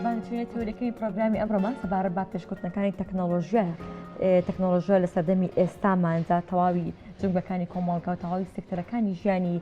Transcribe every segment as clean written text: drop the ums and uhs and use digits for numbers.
میهرەبان توێنێت تەورەکەی پرۆگرامی ئەمڕۆمان سەبارەت بە پێشکەوتنەکانی تەکنۆلۆژیە لە سەردەمی ئێستاماندا تەواوی جنگەکانی کۆمەڵگا و تەواوی سێکتەرەکانی ژیانی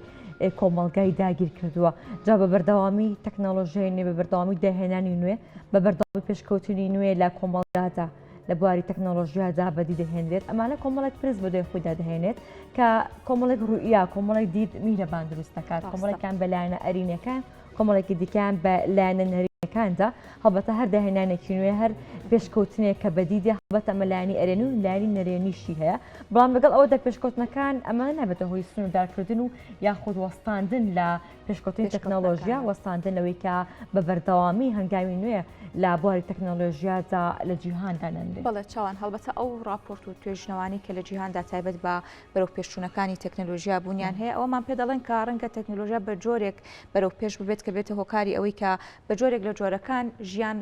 کۆمەڵگای داگیر کردووە. جا بە بەردەوامی تەکنۆلۆژیای نوێ بە بەردەوامی داهێنانی نوێ بە بەردەوامی پێشکەوتنی نوێ لە کۆمەڵگادا لە بواری تەکنۆلۆژیادا بەدی دەهێنرێت. ئەمانە کۆمەڵێک پرس بۆ دوای خۆیدا دەهێنێت کە کۆمەڵێک ڕوئیا کۆمەڵێک دیت میهرەبان دروست دەکات، کۆمەڵێکیان بە لایەنە ئەرینەکان، کۆمەڵێکی دیکەیان بە لایەنە نەرینەکاندا. هەڵبەتە هەر داهێنانێکی نوێ هەر پێشکەوتنێک کە بەدیدە هەڵبەتە ئەمە لایەنی ئەرێنی و لایەنی نەرێنیشی هەیە. بەڵام لەگەڵ ئەوەدا پێشکەوتنەکان ئەمە نابێتە هۆی سنوردارکردن و یاخود وەستاندن لە پێشکەوتنی تەکنۆلۆژیا، وەستاندن لەوەی کە بە بەردەوامی هەنگاوی نوێ لە بواری تەکنۆلۆژیادا لە جیهاندا نەندێت. بەڵێ چاوان هەڵبەتە ئەو راپۆرت و توێژنەوانی کە لە جیهاندا تایبەت بە بەرەو پێشچوونەکانی تەکنۆلۆژیا بوونیان هەیە، ئەوەمان پێ دەڵێن کە ڕەنگە تەکنۆلۆژیا بە جۆرێک بەرەو پێش ببێت کە بێتە هۆکاری ئەوەی کە بە جۆرێک لە جۆرەکان ژیان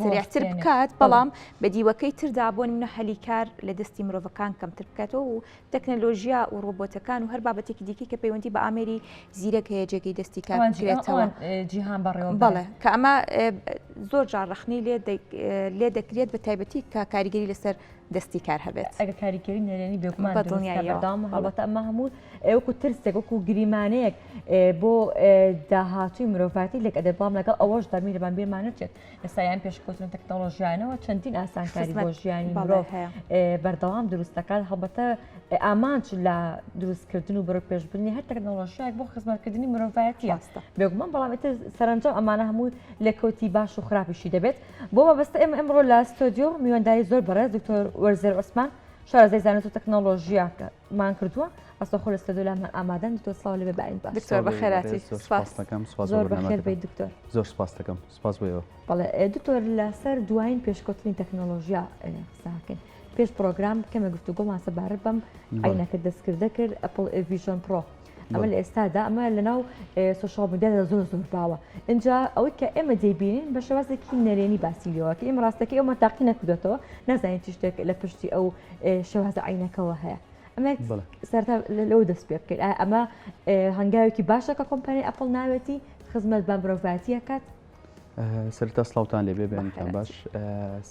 سریعتر بکات، بەڵام بە دیوەکەی تردا بۆ نمونە هەلیکار لە دەستی مرۆڤەکان کەمتر بکاتەوە و تەکنۆلۆژیا و ڕۆبۆتەکان و هەر بابەتێکی دیکەی کە پەیوەندی بە ئامێری زیرەک هەیە جێگەی دەستی کار بکرێتەوە جیهان بەڕێوە. بەڵێ کە ئەمە زۆر جار ڕەخنەی لێ دەکرێت بە تایبەتی کە کاریگەری لەسەر دەستی کار هەبێت. ئەگە کاریگەری نەرێنی بێگومان بەدڵنیاییەوە هەڵبەتە ئەمە هەموو ئەوەکو ترسێک وەکو گریمانەیەک بۆ داهاتووی مرۆڤاتی لێک ئەدە، بەڵام لەگەڵ ئەوەشدا میهرەبان بیرمانەچێت ئێستایان پێشکەوتن تەکنۆلۆژیانەوە چەندین ئاسانکاری بۆ ژیانی مرۆڤ بەردەوام دروست دەکات. هەڵبەتە ئامانج لە دروستکردن و بەرەو پێشبردننی هەر تەکنۆلۆژیایەک بۆ خزمەتکردنی مرۆڤایەتیە بێگومان، بەڵام ئێتر سەرنجام ئەمانە هەموو لێکەوتی باش و خراپیشی دەبێت. بۆ مەبەستە ئێمە ئەمڕۆ لە ستۆدیۆ میوانداری زۆر بەڕێز دکتۆر وەرزێر عوسمان شارەزای زانست و تەکنۆلۆژیامان کردووە، ئەستەخۆ لە ستۆدیۆ لامان ئامادەن. دکتۆر سڵاو لێبێ باین باش. دکتۆر بەخێراتی، زۆر بەخێر بیت دکتۆر. زۆر سپاس دەکەم. سپاس بۆیەوە. بەڵێ دکتۆر لەسەر دوایین پێشکەوتنی تەکنۆلۆژیا قساکەین. پێش پرۆگرام کەمە گفتوگۆمان سەبارەت بەم عینەکە دەستکردە کرد ئەپڵ ڤیژن پرۆ. ئەمە لە ئێستادا ئەمە لەناو سۆشیال میدیادا زۆر باوە. اینجا ئەوەی کە ئێمە دەیبینین بە شێوازێکی نەرێنی باسیلەوە کە ئێمە ڕاستەکەی ئەومە تاقی نەکردوێتەوە، نازانین چ شتێک لە پشتی ئەو شێوازە عینەکەەوە هەیە. ئەمە سەرتا لەو دەست پێ بکەیت. ئەمە هەنگاوێکی باشە کە کۆمپانیای ئەپڵ ناوێتی خزمەت بە مرۆڤایەتی ئەکات. سەرتا سڵاوتان لێبێ بەیانتان باش.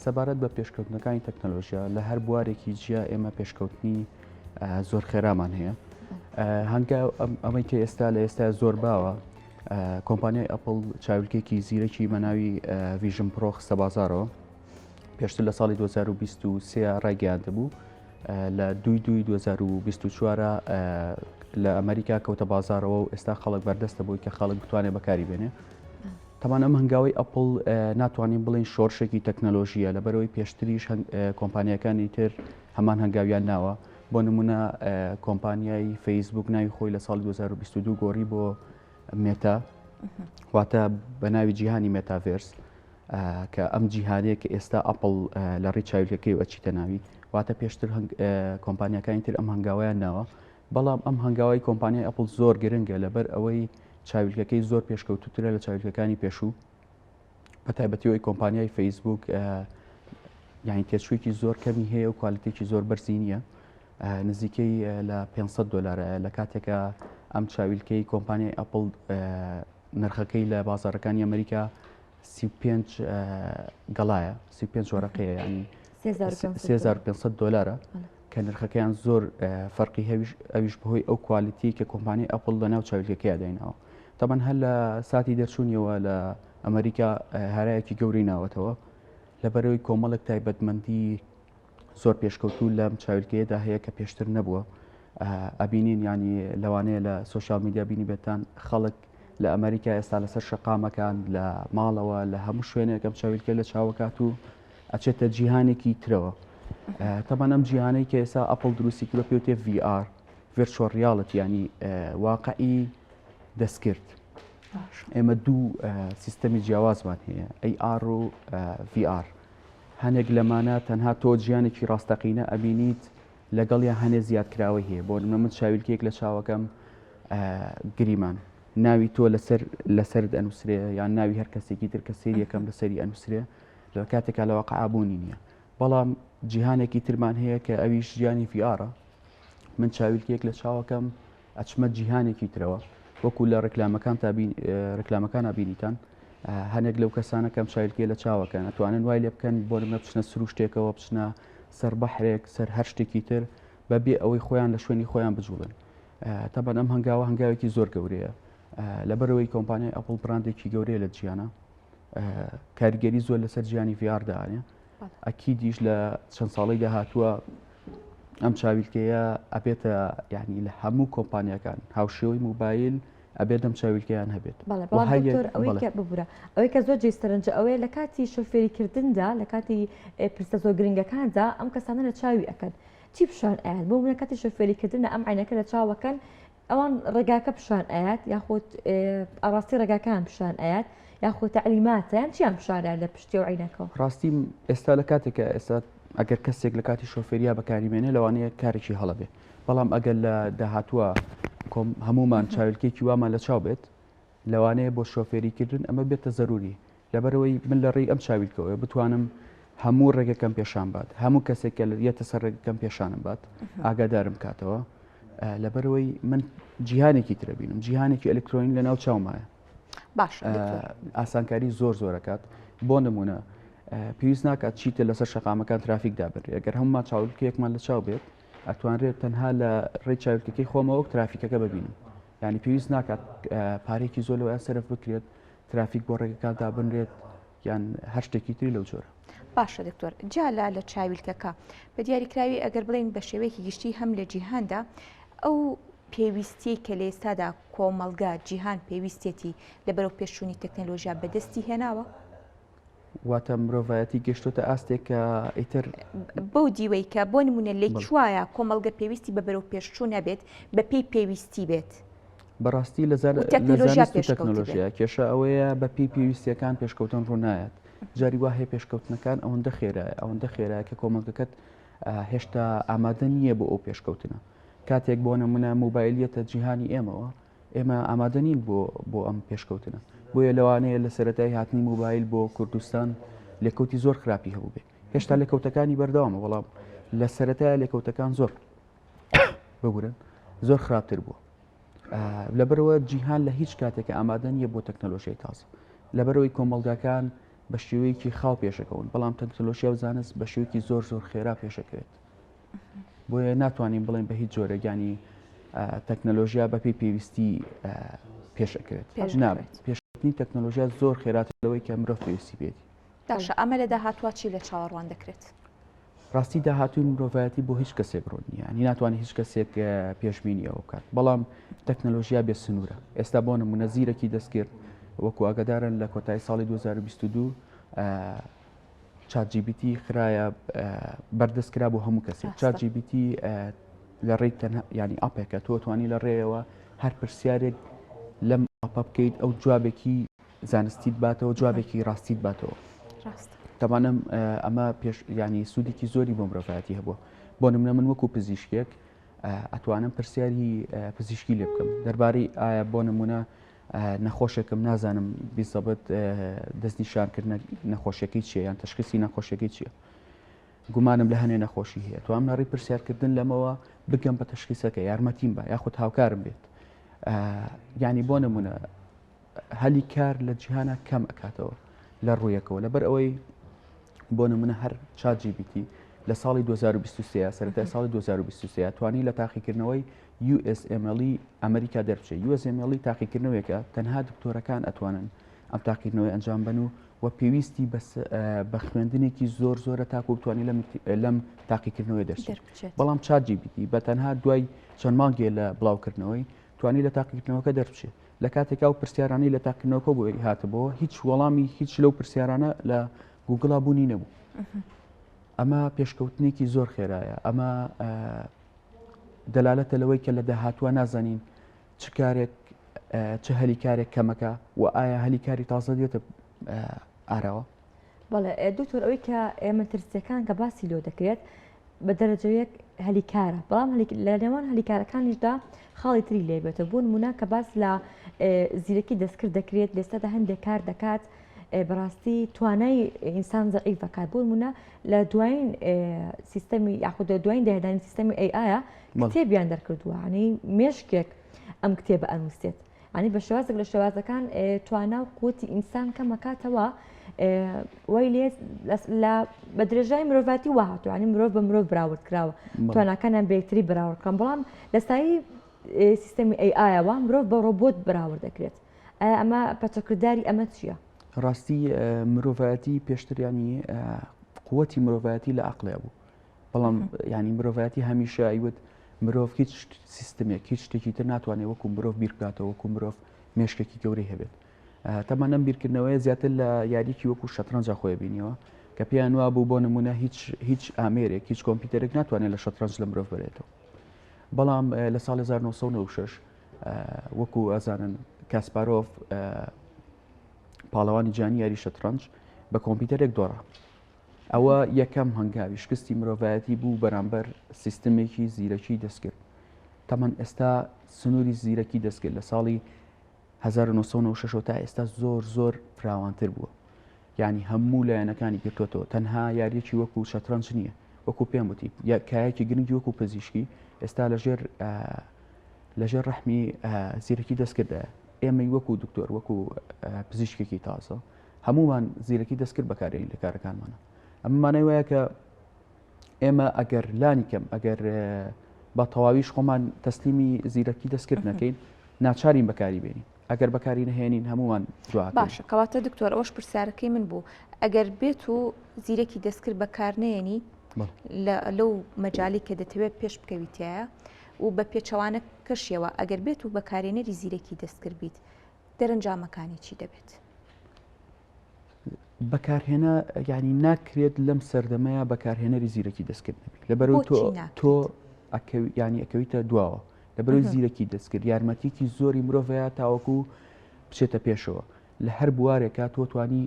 سەبارەت بە پێشکەوتنەکانی تەکنۆلۆژیا لە هەر بوارێکی جیا ئێمە پێشکەوتنی زۆر خێرامان هەیە. هەنگا ئەمەی کە ئێستا لە ئێستا زۆر باوە کۆمپانیای ئەپڵ چاولکێکی زیرەکی مەناوی ڤیژن پرۆ خستە بازارەوە. پێشتر لە ساڵی 2023 ڕایگەیاندە بوو، لە 2/2024 لە ئەمریکا کەوتە بازارەوە و ئێستا خەڵک بەردەستە بۆی کە خەڵک بتوانێت بەکاری بێنێ. تەمان ئەم هەنگاوی ئەپڵ ناتوانین بڵین شۆڕشێکی تەکنۆلۆژیە لەبەرەوەی پێشتریش کۆمپانیەکانی تر هەمان هەنگاویان ناوە. بۆ نمونە کۆمپانیای فەیسبوک ناوی خۆی لە ساڵ 2022 گۆڕی بۆ مێتا، واتە بە ناوی جیهانی مێتاڤێرس، کە ئەم جیهانەیە کە ئێستا ئەپڵ لە ڕێی چاویلەکەی ئەچیتە ناوی، واتە پێشتر کۆمپانیەکانی تر ئەم هەنگاویان ناوە. بەڵام ئەم هەنگاوی کۆمپانیای ئەپڵ زۆر گرنگە لەبەر ئەوەی چاویلەکەی زۆر پێشکەوتوترە لە چاویلەکانی پێشوو، بە تایبەتیەوەی کۆمپانیای فەیسبوک یانی تێچوویەکی زۆر کەمی هەیە و کوالیتێکی زۆر بەرزی نییە، نزیکەی لە $500 لە کاتێکە ئەم چاویلکەی کۆمپانیای ئەپڵ نرخەکەی لە بازارەکانی ئەمریکا 35 گەڵایە، 35 وەرەقەیە، ینی $3500 کە نرخەکەیان زۆر فەرقی ئەویش بەهۆی ئەو کوالیتی کە کۆمپانیای ئەپڵ لە ناو چاویلکەکەیە دایناوە. تەمان هەر لە ساتی دەرچوونیەوە لە ئەمریکا هەرایەکی گەوری ناوەتەوە، لەبەرەوەی کۆمەڵێک تایبەتمەندی زۆر پێشکەوتوو لەم چاویلکەیەدا هەیە کە پێشتر نەبووە. ئەبینین ینی لەوانەیە لە سوۆشیال میدیا بینی بێتان خەڵک لە ئەمریکا ئێستا لەسەر شەقامەکان لە ماڵەوە لە هەموو شوێنێکم چاویلکە لە چاوەکات و ئەچێتە جیهانێکی ترەوە. تەمان ئەم جیهانەی کە ئێستا ئەپڵ دروستی کردوە پێوتێ VR ڤیرچوەڵ ریاڵیتی، ینی واقعی دەستکرد. ئێمە دوو سیستەمی جیاوازمان هەیە، AR و VR. هەنێک لەمانە تەنها تۆ جیانێکی ڕاستەقینە ئەبینیت لەگەڵیان هەنێ زیادکراوە هەیە. بۆ من چاویلکێک لە چاوەکەم گریمان ناوی تۆ لەسەر ئەنووسرێ یان ناوی هەر کەسێکی تر کە سەیری یەکەم لەسەری ئەنووسرێ لە کاتێکا لە واقعابوونی نییە. بەڵام جیهانێکی ترمان هەیە کە ئەویش ژیانی VRە. من چاویلکێک لە چاوەکەم ئەچمە جیهانێکی ترەوە، وەکو لە ڕکلامەکان ئابینیتان هەنێک لەو کەسانە کەم چایلکێ لە چاوەکەن ئەتوانن وای لێ بکەن بۆ نمە بچنە سروو شتێکەوە بچنە سەر بەحرێک سەر هەر شتێکی تر بەبێ ئەوەی خۆیان لە شوێنی خۆیان بجوڵن. تەبەن ئەم هەنگاوە هەنگاوێکی زۆر گەورەیە لەبەرەوەی کۆمپانیای ئەپڵ براندێکی گەورەیە لە جیانە کاریگەری زۆر لەسەر ژیانی VRداانێ ئەکیدیش لە چەند ساڵی داهاتووە ئەم چاویلکەیە ئەبێتە یعنی لە هەموو کۆمپانیەکان هاوشێوەی موبایل ئەبێت ئەم چاویلکەیان هەبێت. ئەوەی کە زۆر جێستەرنجە ئەوەیە لە کاتی شۆفێریکردندا لە کاتی پرسە زۆر گرنگەکاندا ئەم کەسانە لە چاوی ئەکەن چی پیشان ئاات بۆ منە کاتی شۆفێریکردنە ئەم عینەکە لە چاوەکەن ئەوان ڕێگاکە پیشان ئاات یاخود ئاڕاستی ڕێگاکان پیشان ئاات یاخود تەعلیماتیان چیان پیشانە لە پشتی و عینەکە. ڕاستی ئێستا لە کاتێکە ئێستا ئەگەر کەسێک لە کاتی شۆفێریا بەکاریمێنێ لەوانەیە کارێکی هەڵەبێ بەڵام ئەگەر لە داهاتووە هەمومان چاویلکێکی وامان لە چاو بێت لەوانەیە بۆ شۆفێریکردن ئەمە بێتە زەروری لەبەرەوەی من لە ڕێی ئەم چاویلکەوە بتوانم هەموو ڕێگەکەم پێشان بات هەموو کەسێکە یەتە سەر ڕێگەکەم پێشانم بات ئاگادارم کاتەوە لەبەرەوەی من جیهانێکی ترەبینم جیهانێکی ئەلکترۆنی لە ناو چاومایە باش ئاسانکاری زۆر زۆرەکات بۆ نمونە پێویست ناکات چیتە لەسەر شەقامەکان ترافیکدا بڕێ ئەگەر هەمومان چاولکەیەکمان لە چاو بێت ئەتوانرێت تەنها لە ڕێی چاویلکەکەی خۆمەوە ترافیکەکە ببینم یعنی پێویست ناکات پارێکی زۆر لەوە سەرف بکرێت ترافیک بۆ ڕێگەکاندا بنرێت یان هەر شتێکی تری لەو جۆرە. باشە دکتۆر جالا لە چاویلکەکە بە دیاریکراوی ئەگەر بڵین بە شێوەیەکی گشتی هەم لە جیهاندا ئەو پێویستی کە لە ئێستادا کۆمەلگا جیهان پێویستێتی لەبەرەو پێشوونی تەکنەلۆژیا بەدەستی هێناوە واتە مرۆڤایەتی گەشتۆتە ئاستێکە ئیتر بەو دیوەی کە بۆ نمونە لێک چوایە کۆمەلگە پێویستی بە بەرەو پێشچوو نەبێت بە پێی پێویستی بێت بەڕاستی لە تەکنۆلۆژیا کێشە ئەوەیە بە پێی پێویستیەکان پێشکەوتن ڕوونایەت جاری وا هەیە پێشکەوتنەکان ئەوەندە خێرایە ئەوەندە خێرایە کە کۆمەلگەکەت هێشتا ئامادە نییە بۆ ئەو پێشکەوتنە کاتێک بۆ نمونە موبایلەتە جیهانی ئێمە ئامادە نین بۆ ئەم پێشکەوتنە بۆیە لەوانەیە لە سەرەتای هاتنی موبایل بۆ کوردستان لێکەوتی زۆر خراپی هەبوو بێ هێشتا لێکەوتەکانی بەردەوامە بەڵام لە سەرەتای لێکەوتەکان زۆر ببورن زۆر خراپتر بووە لەبەرەوە جیهان لە هیچ کاتێکە ئامادە نیە بۆ تەکنەلۆژیای تازە لەبەرەوەی کۆمەلگاکان بە شێوەیەکی خاو پێشەکەون بەڵام تەکنەلۆژیا و زانست بە شێوەیەکی زۆر خێرا پێشەکەوێت بۆیە ناتوانین بڵێن بە هیچ جۆرەگانی تەکنەلۆژیا بە پێی پێویستی پێشەکەوێت پێشکەوتنی تەکنەلۆژیا زۆر خێراتەوەی کە مرۆڤ پێویستی بێتی. باشە ئەمە لە داهاتوە چی لە چاوەڕوان دەکرێت؟ ڕاستی داهاتووی مرۆڤایەتی بۆ هیچ کەسێک ڕۆ نییە نی ناتوانێت هیچ کەسێک پێشبینی ئەوە بکات بەڵام تەکنەلۆژیا بێ سنوورە ئێستا بۆ نمونە زیرەکی دەستگرت وەکو ئاگادارن لە کۆتایی ساڵی 2022 ChatGPT خراە بەردەستکرا بۆ هەموو کەسێک ChatGPT لە ڕێی تەنها ینی ئاپێکە تۆ توانی لە ڕێەوە هەر پرسیارێک لەم ئاپە بکەیت ئەو جوابێکی زانستیت باتەوە جوابێکی ڕاستیت باتەوە تەمانم ئەمە پێش ینی سوودێکی زۆری بۆ مرۆڤایەتی هەبووە بۆ نمونە من وەکو پزیشکێک ئەتوانم پرسیاری پزیشکی لێ بکەم دەربارەی ئایا بۆ نمونە نەخۆشێکم نازانم بیسەبەت دەستنیشانکردن نەخۆشیەکەی چیە یان تەشخیصی نەخۆشیەکەی چییە گومانم لە هەنێ نەخۆشی هەیە تو ئەم ناڕی پرسیارکردن لەمەوە بگەم بە تەشخیصەکە یارمەتیم بە یاخود هاوکارم بێت ینی بۆ نمونە هەلی کار لە جیهانە کەم ئەکاتەوە لە ڕوویەکەوە لەبەر ئەوەی بۆ نمونە هەر ChatGPT لە ساڵی 2023 سەرەتای ساڵی 2023 توانی لە تاقیکردنەوەی USMLE ئەمریکا دەربچێت USMLE تاقیکردنەوەیەکە تەنها دکتۆرەکان ئەتوانن ئەم تاقیکردنەوەی ئەنجام بن و پێویستی بە خوێندنێکی زۆرە تاکو بتوانانی لەم تاقیکردنەوەی دەرچێت بەڵام ChatGPT بە تەنها دوای چەند مانگێ لە بڵاوکردنەوەی توانی لە تاقیکردنەوەکە دەربچێت لە کاتێکا و پرسیارانی لە تاقیکردنەوەکە بۆ هاتبەوە هیچ وەڵامی هیچ لەو پرسیارانە لە گوگڵا بوونی نەبوو ئەمە پێشکەوتنێکی زۆر خێرایە ئەمە دەلالەتە لەوەی کە لە داهاتوە نازانین چ کارێک چه هەلیکارێک کەمەکە و ئایا هەلیکاری تازە دێتە ئاراوە بەڵێ دوکتۆر ئەوەی کە ئێمە ترسیەکان کە باسی لۆ دەکرێت بە دەرەجەیەک هەلیکارە بەڵام لە نێوان هەلیکارەکانیشدا خاڵی تری لێبێتە بوون نمونە کە باس لە زیرەکی دەستکرد دەکرێت لێستادا هەندێک کار دەکات بەڕاستی توانای ئینسان زەعیف بکات بۆ نمونە لە دوایین سیستەمی یاخود دوایین داهێدانی سیستەمی AI کتێبیان دەرکردووە ینی مێشکێک ئەم کتێبە ئەنووسێت ینی بە شێوازێک لە شێوازەکان توانە و قوتی ئینسان کەمەکاتەوە وای لێ بە درێژای مرۆڤاتی وهاتوە، ینی مرۆڤ بە مرۆڤ براورد کراوە تواناکانیان بەیەکتری براوردکەن، بەڵام لە سایی سیستەمی ئەی‌آیەوە مرۆڤ بە ڕۆبۆت براورد دەکرێت. ئەمە پەچەکردداری ئەمە چییە؟ ڕاستی مرۆڤایەتی پێشتریانی قوتی مرۆڤایەتی لە عەقڵێ بوو، بەڵام ینی مرۆڤایەتی هەمیشە ئەیوت مرۆڤ هیچ سیستمێک هیچ شتێکی تر ناتوانێت وەکو مرۆڤ بیرکاتەوە، وەکو مرۆڤ مێشکێکی گەورەی هەبێت. تەمان ئەم بیرکردنەوەی زیاتر لە یاریکی وەکو شەترەنجە خۆی بینیەوە کە پێیان وا بوو بۆ نمونە هیچ ئامێرێک هیچ کۆمپیوتەرێک ناتوانێت لە شەترەنج لە مرۆڤ بێتەوە. بەڵام لە ساڵ 1996 وەکو ئەزانن کاسپارۆف پاڵەوانی جیهانی یاری شەترەنج بە کۆمپیوتەرێک دۆڕا. ئەوە یەکەم هەنگاوی شکستی مرۆڤایەتی بوو بەرامبەر سیستمێکی زیرەکی دەستکرد. تەمان ئێستا سنووری زیرەکی دەستکرد لە ساڵی 1996 تا ئێستا زۆر فراوانتر بووە. یعنی هەموو لایەنەکانی گرتوۆتەوە، تەنها یاریەکی وەکو شەترەنج نییە، وەکو پێم وتی کایەکی گرنگی وەکو پزیشکی ئێستا لەژێر ڕەحمی زیرەکی دەستکردە. ئێمەی وەکو دکتۆر وەکو پزیشکێکی تازە هەمومان زیرەکی دەستکرد بەکارێنی لە کارەکانمانە. ئەممانەی وایە کە ئێمە ئەگەر لانی کەم ئەگەر بە تەواویش خۆمان تەسلیمی زیرەکی دەستکرد نەکەین ناچارین بەکاری بێنین، ئەگەر بەکاری نەهێنین هەمومان جواب. باشە کەواتە دکتۆر ئەوش پرسیارەکەی من بوو، ئەگەر بێت و زیرەکی دەستکرد بەکارنێنی لەو مەجای کە دەتەوێت پێش بکەویتایە و بە پێچەوانە کەشیەوە ئەگەر بێت و بەکارێنەری زیرەکی دەستکرد بیت دەرەنجامەکانی چی دەبێت؟ بەکارهێنا ینی ناکرێت لەم سەردەمەیە بەکارهێنەری زیرەکی دەستکرد نەبێت لەبەرەوەی تۆ ینی ئەکەویتە دواوە لەبەرەوەی زیرەکی دەستکرد یارمەتیکی زۆری مرۆڤەیە تاوەکو بچێتە پێشەوە لە هەر بوارێکە تۆ توانی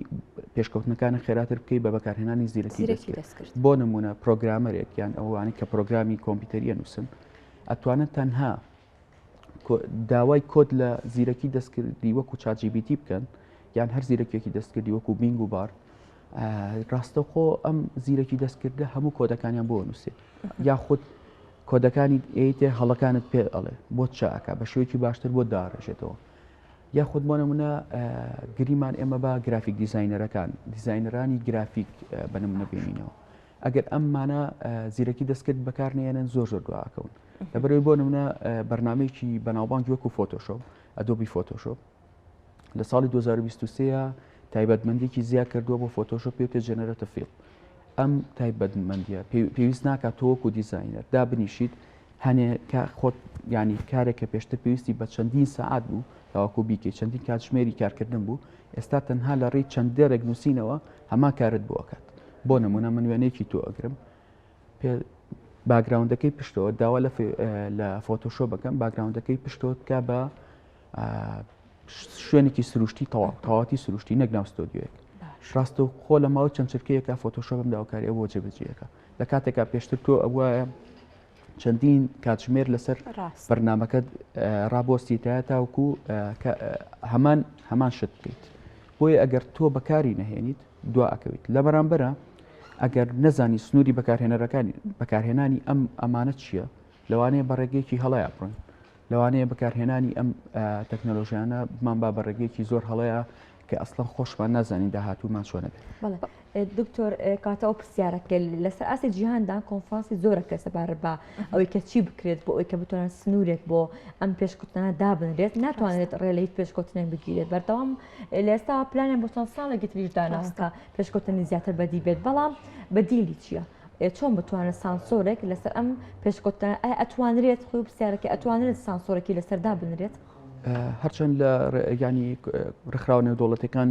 پێشکەوتنەکانە خێراتر بکەی بە بەکارهێنانی زیرەکی دەستکرد. بۆ نمونە پرۆگرامەرێک یان ئەوانی کە پرۆگرامی کۆمپیوتەریە نووسن ئەتوانن تەنها داوای کۆد لە زیرەکی دەستکردی وەکو چاجیبیتی بکەن یان هەر زیرەکێکی دەستکردی وەکو بینگ و بار ڕاستەخۆ ئەم زیرەکی دەستکردە هەموو کۆدەکانیان بۆ نووسێت یاخود کۆدەکانی ئیتێ هەڵەکانت پێ ئەڵێ بۆ چاکە بە شێوەیەکی باشتر بۆ داڕێژێتەوە. یاخود بۆ نمونە گریمان ئێمە بە گرافیک دیزاینەرەکان دیزاینەرانی گرافیک بە نمونە بینینەوە ئەگەر ئەممانە زیرەکی دەستکرد بەکارنێنن زۆر دواکەون لەبەرەوەی بۆ نمونە بەرنامەیەکی بەناوبانگ وەکو فۆتۆشۆپ ئەدۆبی فۆتۆشۆپ لە ساڵی 2023 تایبەتمەندێکی زیاد کردووە بۆ فۆتۆشۆپ پێوتە جەنەرەتە فیڵ. ئەم تایبەتمەندیە پێویست ناکە تۆ وەکو دیزاینەر دابنیشیت هەنێ خۆت ینی کارێکە پێشتر پێویستی بە چەندین سەعات بوو تاواکو بیکەی چەندین کاتژمێری کارکردن بوو ئێستا تەنها لە ڕێی چەندێرێک نووسینەوە هەما کارت بۆ ئەکات. بۆ نمونە من وێنەیەکی تۆ ئەگرم باگراوندەکەی پشتەوە داوا لە فۆتۆشۆپ بەکەم باگراوندەکەی پشتۆت کا بە شوێنێکی سروشتی تەواتی سروشتی نەک ناو ستۆدیۆیەک ڕاستە و خۆ لە ماوە چەند چرکەیەکە فۆتۆشۆپم داواکاری ئەوە جێبەجێیەکە لە کاتێکا پێشتر تۆ ئەوە چەندین کاتژمێر لەسەر بەرنامەکەت ڕابۆستیتە تاوکو هەمان شت بکەیت بۆیە ئەگەر تۆ بەکاری نەهێنیت دوا ئەکەویت لە بەرامبەرە ئەگەر نەزانی سنووری بەکارهێنانی ئەم ئەمانەت چییە لەوانەیە بەڕێگەیەکی هەڵەیە بڕۆین لەوانەیە بەکارهێنانی ئەم تەکنۆلۆژیانە بمان با بەڕێگەیەکی زۆر هەڵەیە کە ئەسڵەن خۆشمان نازانین داهاتوومان چۆنە بێت. دکتۆر کاتە ئەو پرسیارەکە لەسەر ئاسی جیهاندا کۆنفرانسی زۆرەکە سەبارەت بە ئەوەی کە چی بکرێت بۆ ئەوی کە بتوانن سنوورێک بۆ ئەم پێشکوتنە دابنرێت ناتوانێت ڕێلەی پێشکەوتنێک بگیرێت بەردەوام لە ئێستا پلانیان بۆ چەند ساڵێکی تریش داناسکە پێشکەوتنی زیاتر بەدی بێت بەڵام بەدیلی چییە؟ چۆن بتوانێت سانسۆرێک لەسەر ئەم پێشکەوتنە ئایا ئەتوانرێت خۆی پرسیارەکە ئەتوانرێت سانسۆرێکی لەسەردا بنرێت؟ هەرچەند لە ینی ڕێکخراوە نێودوڵەتەکان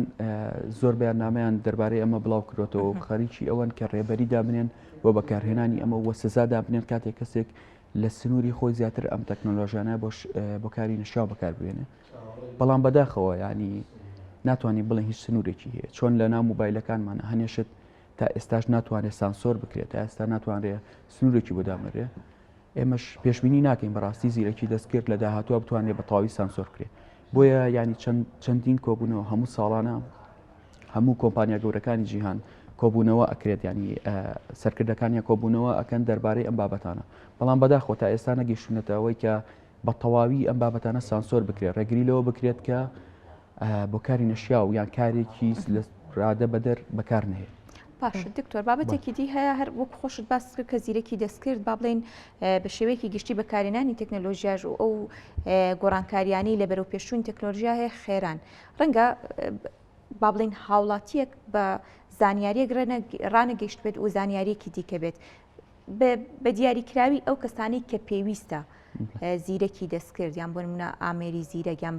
زۆر بەیاننامەیان دەربارەی ئەمە بڵاو کردوەوە و خەریکی ئەوەن کە ڕێبەری دابنێن بۆ بەکارهێنانی ئەمە وە سزا دابنێن کاتێک کەسێک لە سنووری خۆی زیاتر ئەم تەکنۆلۆژیانە بۆ کاری نشاو بەکار بێنێ بەڵام بەداخەوە ینی ناتوانانی بڵێن هیچ سنوورێکی هەیە چۆن لە ناو مۆبایلەکانمانە هەنێشت تا ئێستاش ناتوانێت سانسۆر بکرێت تا ئێستا ناتوانرێت سنوورێکی بۆ دامەرێ ئێمەش پێشبینی ناکەین بەڕاستی زیرەکی دەستکرد لە داهاتوە بتوانێت بە تەواوی سانسۆر کرێت بۆیە ینی چەندین کۆبوونەوە هەموو ساڵانە هەموو کۆمپانیا گەورەکانی جیهان کۆبوونەوە ئەکرێت ینی سەرکردەکانیان کۆبوونەوە ئەکەن دەربارەی ئەم بابەتانە بەڵام بەداخۆ تا ئێستا نەگەیشتونەتەوەی کە بە تەواوی ئەم بابەتانە سانسۆر بکرێت ڕێگری لەوە بکرێت کە بۆ کاری نەشیاو یان کارێکی لە ڕادە بەدەر بەکار نهێت. باش دکتۆر بابەتێکی دی هەیە هەر وەک خۆشت باس کرد کە زیرەکی دەستکرد با بڵێن بە شێوەیەکی گشتی بەکارێنانی تەکنەلۆژیاژ و ئەو گۆڕانکاریانی لە بەرەو پێشووی تەکنۆلۆژیا هەیە خێران ڕەنگە با بڵێن هاوڵاتیەک بە زانیاریەک ڕانەگەیشت بێت و زانیاریەکی دیکە بێت بە دیاریکراوی ئەو کەسانی کە پێویستە زیرەکی دەستکرد یان بۆ نمونە ئامێری زیرەک یان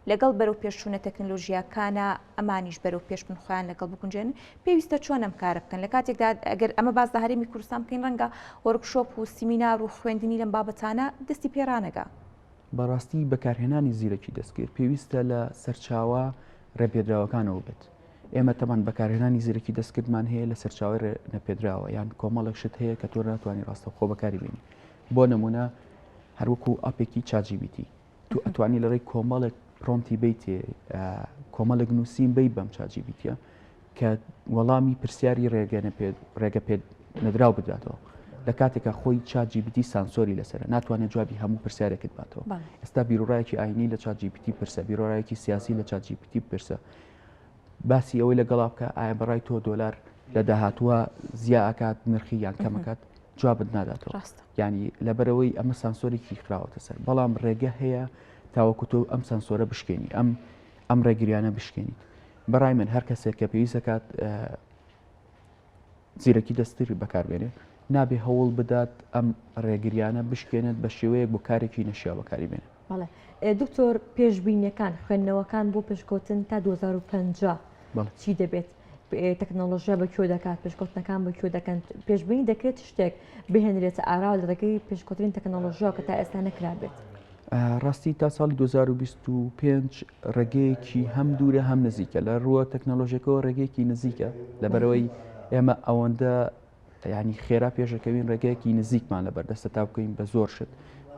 لەگەڵ بەرەو پێشچوونە تەکنەلۆژیاکانە ئەمانیش بەرەو پێش بنخۆیان لەگەڵ بکونجێن پێویستە چۆن ئەم کارە بکەن لە کاتێکدا ئەگەر ئەمە باز لە هەرێمی کوردستان بکەین ڕەنگە وەرکشۆپ و سیمینار و خوێندنی لەم بابەتانە دەستی پێڕانەگا. بەڕاستی بەکارهێنانی زیرەکی دەستکرد پێویستە لە سەرچاوە ڕێپێدراوەکانەوە بێت. ئێمە تەمان بەکارهێنانی زیرەکی دەستکردمان هەیە لە سەرچاوی نەپێدراوە یان کۆمەڵێک شت هەیە کە تۆ ناتوانانی ڕاستەوخۆ بەکاری بینی. بۆ نمونە هەروەکو ئاپێکی ChatGPT تو ئەتوانی لەڕێی کۆمەڵێک پرۆمتی بیتێ کۆمەڵێک نووسین بی بەم ChatGPT کە وەڵامی پرسیاری ڕێگە پێ نەدراو بداتەوە لە کاتێکە خۆی ChatGPT سانسۆری لەسەر ناتوانێت جوابی هەموو پرسیارێکت باتەوە. ئێستا بیرۆڕایەکی ئاینی لە ChatGPT پرسە بیرۆڕایەکی سیاسی لە ChatGPT پرسە باسی ئەوەی لەگەڵا بکە ئایا بەڕای تۆ دۆلار لە داهاتووە زیاد ئاکات نرخی یان کەمەکات جوابت ناداتەوە. ینی لەبەرەوەی ئەمە سانسۆرێکی خراوەتە سەر بەڵام ڕێگە هەیە تاوەکو تۆ ئەم سانسۆرە بشکێنی ئەم ڕێگریانە بشکێنی. بەڕای من هەر کەسێک کە پێویستە کات زیرەکی دەستری بەکاربێنێ نابێ هەوڵ بدات ئەم ڕێگریانە بشکێنێت بە شێوەیەک بۆ کارێکی نەشیا بەکاری بێنێت. بەڵێ دکتۆر پێشبینیەکان خوێندنەوەکان بۆ پێشکەوتن تا 2050 چی دەبێت؟ تەکنۆلۆژیا بەکوێ دەکات پێشکەوتنەکان بەکوێ دەکەن پێشبینی دەکرێت شتێک بهێنرێتە ئاراوە لە ڕێگەی پێشکەوتنی تەکنۆلۆژیا کە تا ئێستا نەکرابێت. ڕاستی تا ساڵی 2025 ڕێگەیەکی هەم دوورە هەم نزیکە لە ڕووە تەکنۆلۆژیەکەەوە ڕێگەیەکی نزیکە لەبەرەوەی ئێمە ئەوەندە ینی خێرا پێشەکەوین ڕێگەیەکی نزیکمان لە بەردەستە تا بکەین بە زۆر شت.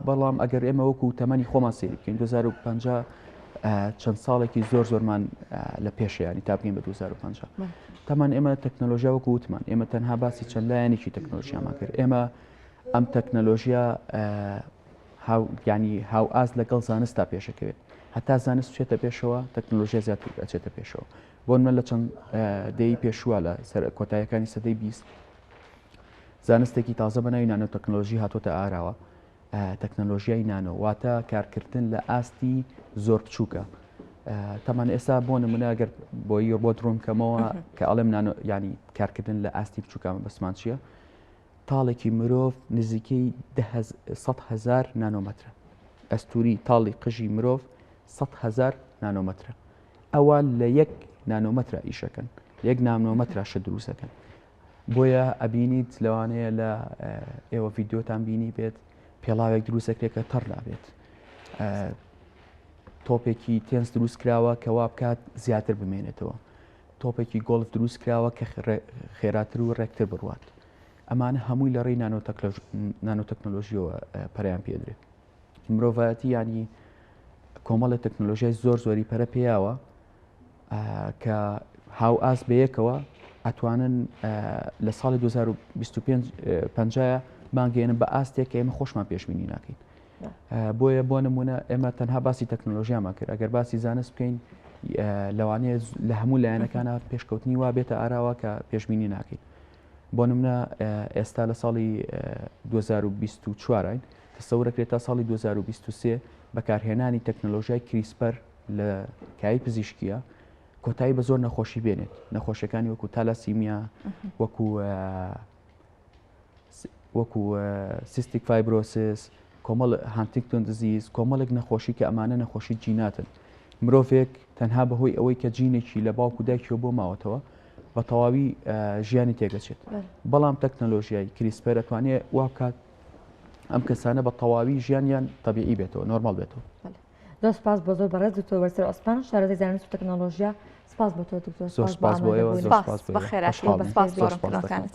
بەڵام ئەگەر ئێمە وەکو تەمەنی خۆمان سێری بکەین 2050 چەند ساڵێکی زۆرمان لە پێشیانی تا بگەین بە 2050 تامان ئێمە تەکنۆلۆژیا وەکو وتمان ئێمە تەنها باسی چەند لایەنێکی تەکنۆلۆژیامان کرد ئێمە ئەم تەکنۆلۆژیا ینی هاو ئاز لەگەڵ زانستا پێشەکەوێت هەتا زانست بچێتە پێشەوە تەکنۆلۆژیا زیاتر ئەچێتە پێشەوە. بۆ من لە چەند دەی پێشووە لە سەر کۆتاییەکانی سەدەی 20 زانستێکی تازە بەناوی نانۆ تەکنۆلۆژی هاتۆتە ئاراوە. تەکنۆلۆژیای نانۆ واتە کارکردن لە ئاستی زۆر بچووکە. تەمان ئێستا بۆ نمونە ئەگەر بۆی بۆ دڕۆنکەمەوە کە ئەڵێم نانۆ ینی کارکردن لە ئاستی بچووکەمە بەسمان چییە؟ تاڵێکی مرۆڤ نزیکەی 100,000 نانۆمەترە. ئەستوری تاڵی قژی مرۆڤ 100,000 نانۆمەترە. ئەوە لە 1 نانۆمەترە ئیشەکەن 1 نانۆمەترە شە دروستەکەن. بۆیە ئەبینیت لەوانەیە لە ئێوە ڤیددیۆتان بینی بێت پێڵاوێک دروستەکرێکە تەڕ نابێت. تۆپێکی تێنس دروست کراوە کە وا بکات زیاتر بمێنێتەوە. تۆپێکی گۆڵف دروست کراوە کە خێراتر و ڕێکتر بڕوات. ئەمانە هەمووی لە ڕێی نانۆتەکنۆلۆژیەوە پەریان پێدرێت. مرۆڤایەتی ینی کۆمەڵی تەکنۆلۆژیای زۆری پەرە پێیاوە کە هاو ئاس بەیەکەوە ئەتوانن لە ساڵی 2025 بانگێنن بە ئاستێک کە ئێمە خۆشمان پێشبینی ناکەین. بۆیە بۆ نمونە ئێمە تەنها باسی تەکنۆلۆژیامان کرد ئەگەر باسی زانست بکەین لەوانەیە لە هەموو لایەنەکانە پێشکەوتنی وا بێتە ئاراوە کە پێشبینی ناکەین. بۆ نمونە ئێستا لە ساڵی 2024 تەسەورەکرێت تا ساڵی 2023 بەکارهێنانی تەکنۆلۆژیای کریسپەر لە کایی پزیشکیە کۆتایی بە زۆر نەخۆشی بێنێت نەخۆشیەکانی وەکو تالاسیمیا وەکو سیستیک فایبرۆسیس کۆمەڵ هانتینگتۆن دزیز کۆمەڵێک نەخۆشی کە ئەمانە نەخۆشی جیناتن. مرۆڤێک تەنها بەهۆی ئەوەی کە جینێکی لە باوکو دایکیەوە بۆ ماوەتەوە بە تەواوی ژیانی تێگەچێت. بەڵام تەکنۆلۆژیای کریسپەر دەتوانێت وا بکات ئەم کەسانە بە تەواوی ژیانیان تەبیعی بێتەوە نۆرمال بێتەوە. دۆ سپاس بۆ زۆر بەڕێز دکتۆر وەرسەر ئۆسمان شارەزای زانست و تەکنۆلۆژیا سپاس بۆ تۆ دکتۆر سپاس بۆ ئێوە بەخێراشی بە سپاس بۆ ڕوونکردنەوەکانت.